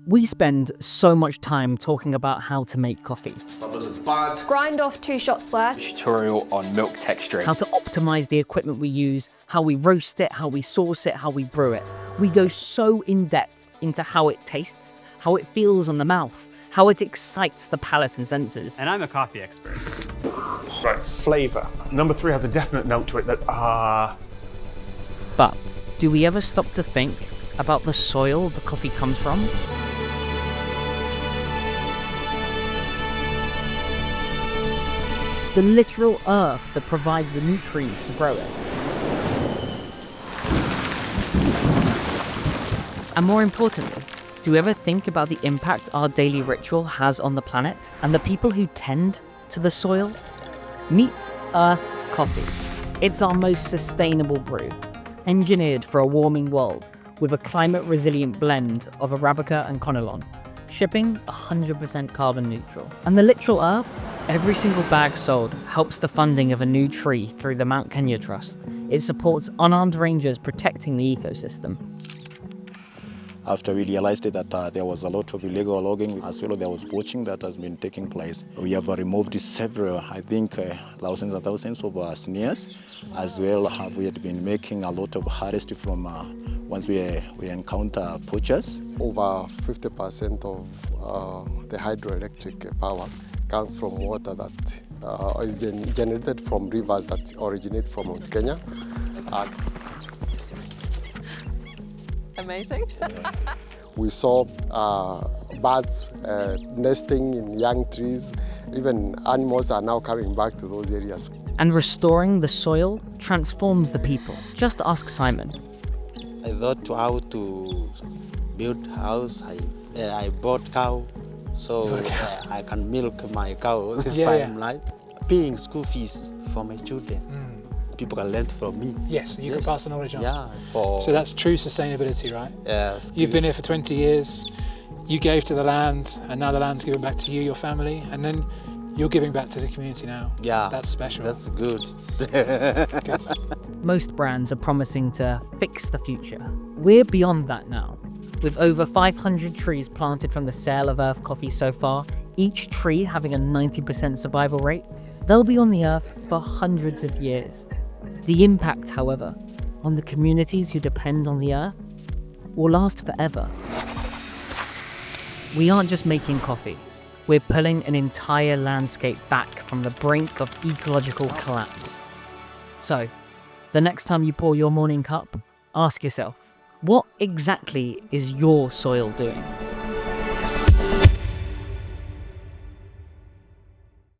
We spend so much time talking about how to make coffee, Grind off 2 shots worth. Tutorial on milk texturing. how to optimize the equipment we use, how we roast it, how we source it, how we brew it. We go so in depth into how it tastes, how it feels on the mouth, how it excites the palate and senses. And I'm a coffee expert. Right, flavour. Number 3 has a definite note to it that, But do we ever stop to think about the soil the coffee comes from? The literal earth that provides the nutrients to grow it. And more importantly, do you ever think about the impact our daily ritual has on the planet and the people who tend to the soil? Meet Earth Coffee. It's our most sustainable brew, engineered for a warming world with a climate-resilient blend of Arabica and Conilon, shipping 100% carbon neutral. And the literal earth? Every single bag sold helps the funding of a new tree through the Mount Kenya Trust. It supports unarmed rangers protecting the ecosystem. After we realized that there was a lot of illegal logging, as well as there was poaching that has been taking place, we have removed several, I think thousands and thousands of snares, as well have we had been making a lot of harvest from once we encounter poachers. Over 50% of the hydroelectric power comes from water that is generated from rivers that originate from Mount Kenya. Amazing. We saw birds nesting in young trees. Even animals are now coming back to those areas. And restoring the soil transforms the people. Just ask Simon. I thought how to build house. I bought cow, so I can milk my cow this time, right? Paying school fees for my children. People can learn from me. Yes, you can pass the knowledge on. Yeah. So that's true sustainability, right? Yes. You've been here for 20 years, you gave to the land, and now the land's giving back to you, your family, and then you're giving back to the community now. Yeah. That's special. That's good. Good. Most brands are promising to fix the future. We're beyond that now. With over 500 trees planted from the sale of Earth Coffee so far, each tree having a 90% survival rate, they'll be on the earth for hundreds of years. The impact, however, on the communities who depend on the earth will last forever. We aren't just making coffee, we're pulling an entire landscape back from the brink of ecological collapse. So, the next time you pour your morning cup, ask yourself, what exactly is your soil doing?